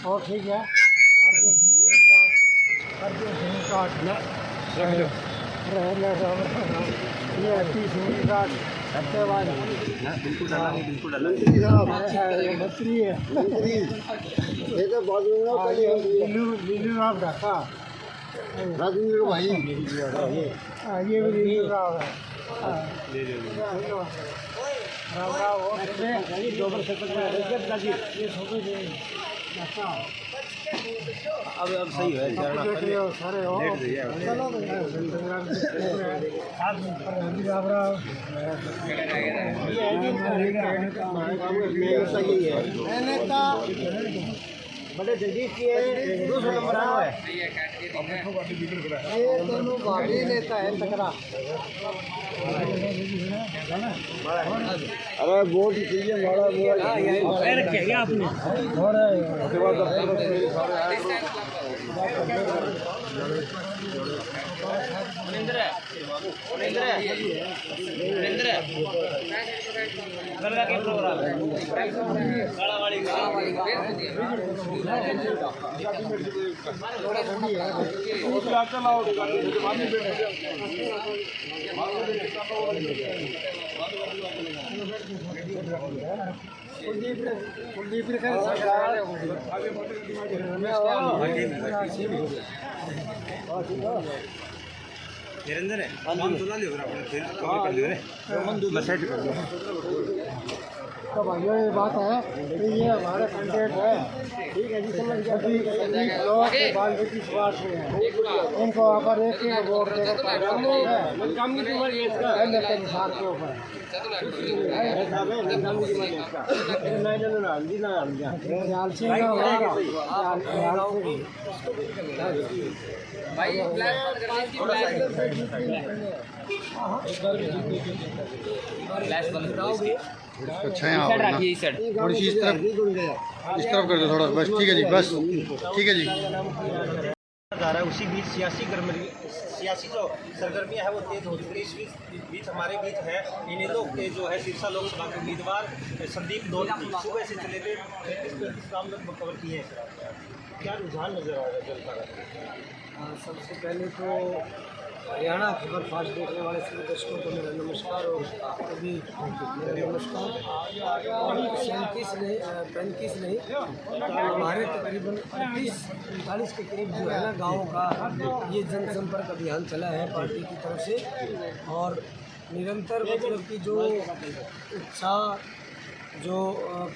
और ठीक है बिल्कुल डाला नहीं, बिल्कुल डाला मछली है ये तो बहुत रखा राजू भाई ये भी अब सही है बड़े जल्दी किए दूसरा नंबर आया है ये दोनों भाभी लेता है तकड़ा अरे बहुत चाहिए बड़ा रखिएगा आपने निरंजन है हम सुना लियो अपने फिर कर लियो रे मैसेज कर दो। तो भाइयों ये बात है कि ये हमारा कैंडिडेट है, ठीक है जी, समझ गया सभी लोग बाल्मीकि समाज में है, इनको अगर एक ही वोट देकर निशान के ऊपर अच्छा यहाँ थोड़ी सी इस तरफ कर दो थोड़ा, बस ठीक है जी, बस ठीक है जी। उसी बीच सियासी जो सरगर्मियाँ है वो तेज हो चुकी है। इस बीच हमारे बीच है इनेलो के जो है सिरसा लोकसभा के उम्मीदवार संदीप धोती सुबह से चले हुए 35 काम लोग कवर किए हैं। क्या रुझान नजर आ रहा है जनता का? सबसे पहले तो हरियाणा खबर फास्ट देखने वाले सभी दर्शकों को मेरा नमस्कार और आपको भी मेरा नमस्कार। 35 नहीं हमारे तकरीबन 38-39 के करीब जो है ना गाँव का ये जनसंपर्क अभियान चला है पार्टी की तरफ से, और निरंतर मतलब कि जो उत्साह जो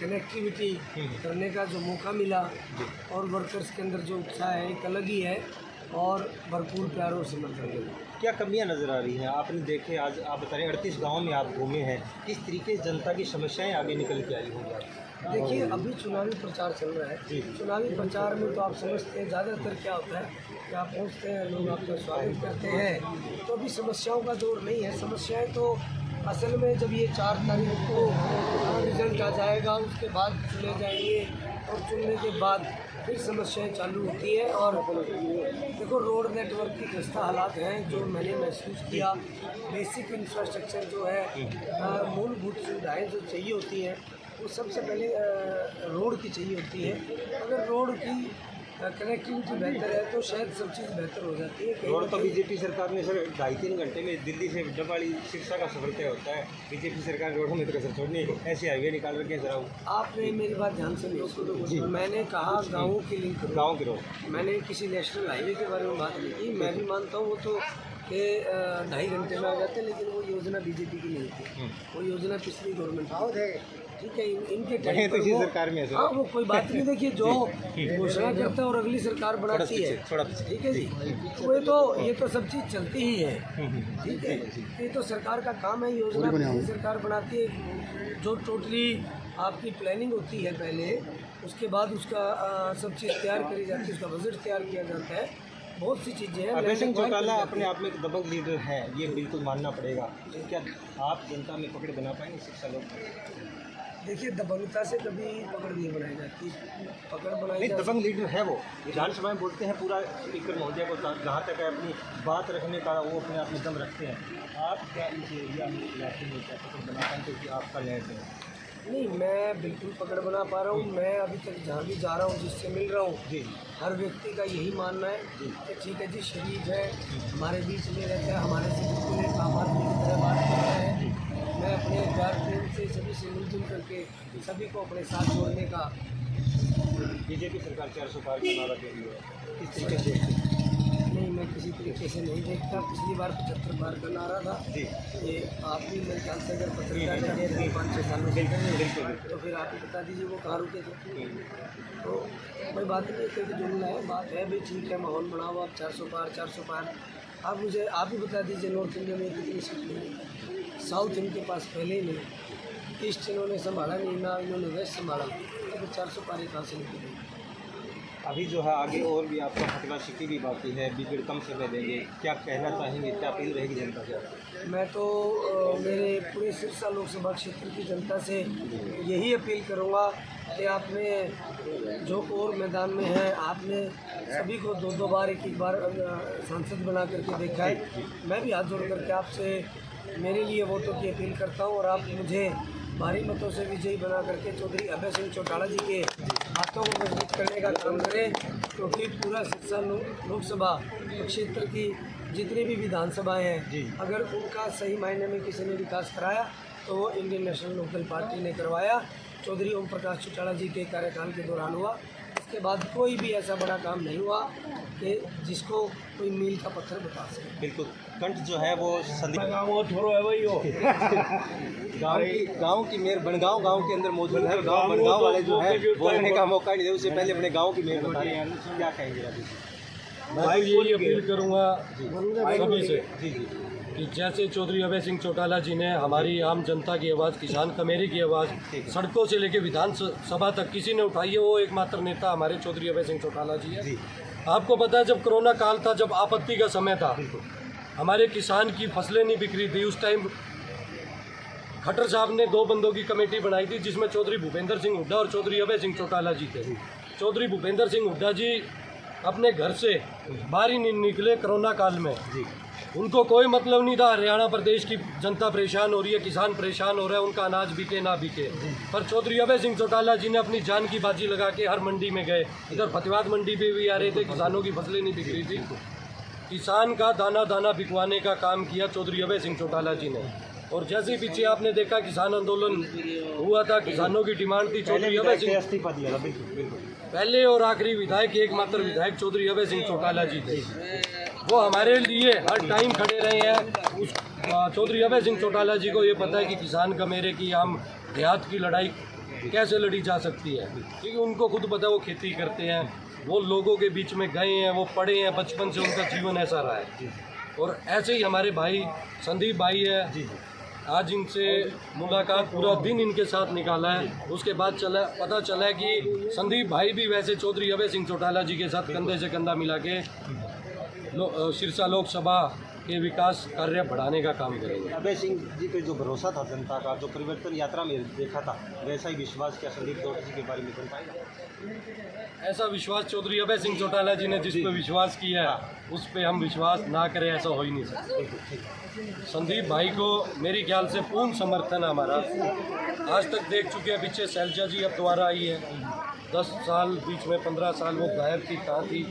कनेक्टिविटी करने का जो मौका मिला और वर्कर्स के अंदर जो उत्साह है एक अलग ही है और भरपूर प्यार और समर्थन मिला। क्या कमियां नज़र आ रही हैं आपने देखे? आज आप बता रहे हैं 38 गाँव में आप घूमे हैं, किस तरीके से जनता की समस्याएं आगे निकल के आई होंगी? देखिए अभी चुनावी प्रचार चल रहा है, चुनावी प्रचार में तो आप समझते हैं ज़्यादातर क्या होता है कि आप पहुँचते हैं, लोग आपका स्वागत करते हैं, तो अभी समस्याओं का दौर नहीं है। समस्याएँ तो असल में जब ये 4 तारीख को रिजल्ट आ जाएगा उसके बाद चुने जाएंगे और चुनने के बाद फिर समस्याएं चालू होती है। और देखो रोड नेटवर्क की खस्ता हालात हैं जो मैंने महसूस किया। बेसिक इंफ्रास्ट्रक्चर जो है मूलभूत सुविधाएं जो चाहिए होती हैं वो सबसे पहले रोड की चाहिए होती है। अगर रोड की कनेक्टिविटी बेहतर है तो शायद सब चीज़ बेहतर हो जाती है। रोड तो बीजेपी सरकार ने सर 2.5-3 घंटे में दिल्ली से डबवाड़ी सिरसा का सफर तय होता है। बीजेपी सरकार रोडों में तो कसर छोड़नी ऐसे हाईवे निकाल रखे हैं। जरा आपने मेरी बात ध्यान से नहीं सुनी। मैंने कहा गाँवों के लिंक, गाँव के रोड, मैंने किसी नेशनल हाईवे के बारे में बात नहीं की। मैं भी मानता हूँ वो तो कि 2.5 घंटे में आ जाते, लेकिन वो योजना बीजेपी की नहीं थी, वो योजना पिछली गवर्नमेंट की, ठीक है। इनके टाइम पर वो सरकार में हाँ वो कोई बात नहीं। देखिए जो घोषणा करता है और अगली सरकार बनाती है, ठीक है जी, ये तो सब चीज़ चलती ही है, ठीक है। ये तो सरकार का काम है, योजना सरकार बनाती है, जो टोटली आपकी प्लानिंग होती है पहले, उसके बाद उसका सब चीज़ तैयार करी जाती है, उसका बजट तैयार किया जाता है, बहुत सी चीज़ें हैं। अभय सिंह चौटाला अपने आप में एक दबंग लीडर है, ये बिल्कुल मानना पड़ेगा। क्या आप जनता में पकड़ बना पाएंगे शिक्षा लोग? देखिए, दबंगता से कभी पकड़ नहीं बनाई जाती। पकड़ बनाई नहीं, जा दबंग लीडर है वो, विधानसभा में बोलते हैं पूरा स्पीकर महोदय को जहाँ तक है अपनी बात रखने का वो अपने आप में दम रखते हैं। आप क्या इस एरिया में इलाके में क्या पकड़ बना पाएंगे क्योंकि आपका लैंड है? नहीं, मैं बिल्कुल पकड़ बना पा रहा हूँ। मैं अभी तक जहाँ भी जा रहा हूँ, जिससे मिल रहा हूँ, जी हर व्यक्ति का यही मानना है कि ठीक है जी, शरीफ है, हमारे बीच में रहता है, हमारे से बिल्कुल एक आम आदमी की तरह बात करता है। मैं अपने प्यार प्रेम से सभी से मिलजुल करके सभी को अपने साथ जोड़ने का। बीजेपी सरकार 400 पार का नारा दे रही है, किस तरीके से देखते हैं? नहीं, मैं किसी तरीके से नहीं देखता। पिछली बार 75 पार का नारा था। जी ये आप भी मेरे ख्याल से अगर पत्रकार का दे रहे 5-6 सालों से कर रहे हैं, तो फिर आप ही बता दीजिए वो कहाँ रुके थे। तो कोई बात नहीं, कोई जुमला है, बात है भी, ठीक है, माहौल बनाओ आप 400 पार। आप मुझे आप ही बता दीजिए नॉर्थ इंडिया में कितनी सीटें हैं। साउथ इनके पास पहले ही नहीं, ईस्ट इन्होंने संभाला नहीं, ना इन्होंने वेस्ट संभाला, तो 400 पार कहाँ से निकलेंगे। अभी जो है आगे और भी आपका फतवा शिकी भी बाकी है, बिगड़ कम समय देंगे, क्या कहना चाहेंगे, क्या अपील रहेगी जनता से? मैं तो मेरे पूरे सिरसा लोकसभा क्षेत्र की जनता से यही अपील करूंगा कि आपने जो और मैदान में है, आपने सभी को 2-2 बार, 1-1 बार सांसद बना करके देखा है। मैं भी हाथ जोड़ करके आपसे मेरे लिए वोटों की अपील करता हूं और आप मुझे भारी मतों से विजयी बना करके चौधरी अभय सिंह चौटाला जी के हाथों को मजबूत करने का काम करें, क्योंकि पूरा सिरसा लोकसभा क्षेत्र की जितनी भी विधानसभाएं हैं, अगर उनका सही मायने में किसी ने विकास कराया तो वो इंडियन नेशनल लोकदल पार्टी ने करवाया। चौधरी ओम प्रकाश चौटाला जी के कार्यकाल के दौरान हुआ। इसके बाद कोई भी ऐसा बड़ा काम नहीं हुआ कि जिसको कोई मील का पत्थर बता सके। बिल्कुल, कंठ जो है वो गाँव गांव की मेयर बनगांव गांव के अंदर मौजूद है। बनगांव वाले जो है बोलने का मौका नहीं दे, उससे पहले अपने गांव की मेयर बता रहे हैं, क्या कहेंगे अभी? मैं यही अपील करूंगा सभी से जी कि जैसे चौधरी अभय सिंह चौटाला जी ने हमारी आम जनता की आवाज़, किसान कमेरी की आवाज़ सड़कों से लेकर विधानसभा तक किसी ने उठाई है, वो एकमात्र नेता हमारे चौधरी अभय सिंह चौटाला जी है। आपको पता है, जब कोरोना काल था, जब आपत्ति का समय था, हमारे किसान की फसलें नहीं बिक रही थी, उस टाइम खट्टर साहब ने 2 बंदों की कमेटी बनाई थी, जिसमें चौधरी भूपेंद्र सिंह हुड्डा और चौधरी अभय सिंह चौटाला जी थे। चौधरी भूपेंद्र सिंह हुड्डा जी अपने घर से बाहर ही नहीं निकले कोरोना काल में। उनको कोई मतलब नहीं था हरियाणा प्रदेश की जनता परेशान हो रही है, किसान परेशान हो रहे हैं, उनका अनाज बिके ना बिके, पर चौधरी अभय सिंह चौटाला जी ने अपनी जान की बाजी लगा के हर मंडी में गए। इधर फतेहाबाद मंडी पे भी आ रहे थे, किसानों की फसलें नहीं बिक रही थी, किसान का दाना दाना बिकवाने का काम किया चौधरी अभय सिंह चौटाला जी ने। और जैसे ही पीछे आपने देखा किसान आंदोलन हुआ था, किसानों की डिमांड थी चौधरी अभय सिंह, इस्तीफा दिया था। बिल्कुल पहले और आखिरी विधायक, एकमात्र विधायक चौधरी अभय सिंह चौटाला जी थे। वो हमारे लिए हर टाइम खड़े रहे हैं। उस चौधरी अभय सिंह चौटाला जी को ये पता है कि किसान कमेरे की, आम देहात की लड़ाई कैसे लड़ी जा सकती है, क्योंकि उनको खुद पता है, वो खेती करते हैं, वो लोगों के बीच में गए हैं, वो पढ़े हैं, बचपन से उनका जीवन ऐसा रहा है। और ऐसे ही हमारे भाई संदीप भाई है, आज इनसे मुलाकात, पूरा दिन इनके साथ निकाला है। उसके बाद पता चला है कि संदीप भाई भी वैसे चौधरी अभय सिंह चौटाला जी के साथ कंधे से कंधा मिला के सिरसा लोकसभा के विकास कार्य बढ़ाने का काम करेंगे। अभय सिंह जी पे जो भरोसा था जनता का, जो परिवर्तन यात्रा में देखा था, वैसा ही विश्वास क्या संदीप चौटाला जी के बारे में कर पाएगा? ऐसा विश्वास चौधरी अभय सिंह चौटाला जी ने जिस पे विश्वास किया है, उस पे हम विश्वास ना करें, ऐसा हो ही नहीं सकता। संदीप भाई को मेरी ख्याल से पूर्ण समर्थन है हमारा। आज तक देख चुके हैं, पीछे शैलजा जी अब दोबारा आई है, 10 साल, बीच में 15 साल वो गायब थी, कहाँ थी।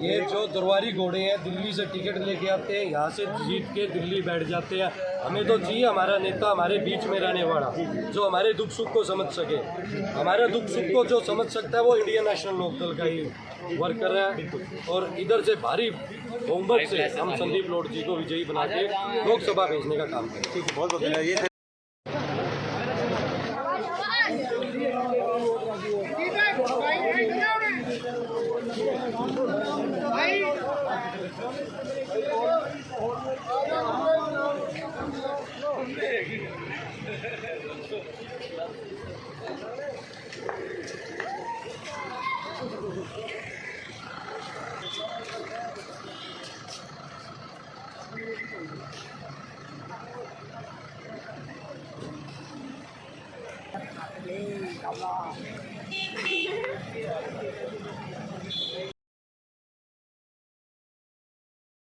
ये जो दरबारी घोड़े हैं, दिल्ली से टिकट लेके आते हैं, यहाँ से जीत के दिल्ली बैठ जाते हैं। हमें तो चाहिए हमारा नेता हमारे बीच में रहने वाला, जो हमारे दुख सुख को समझ सके। हमारे दुख सुख को जो समझ सकता है वो इंडियन नेशनल लोकदल का ही वर्कर है। और इधर से भारी बहुमत से हम संदीप लोड जी को विजयी बना के लोकसभा भेजने का काम करें। ठीक है, बहुत बहुत धन्यवाद। ये अल्लाह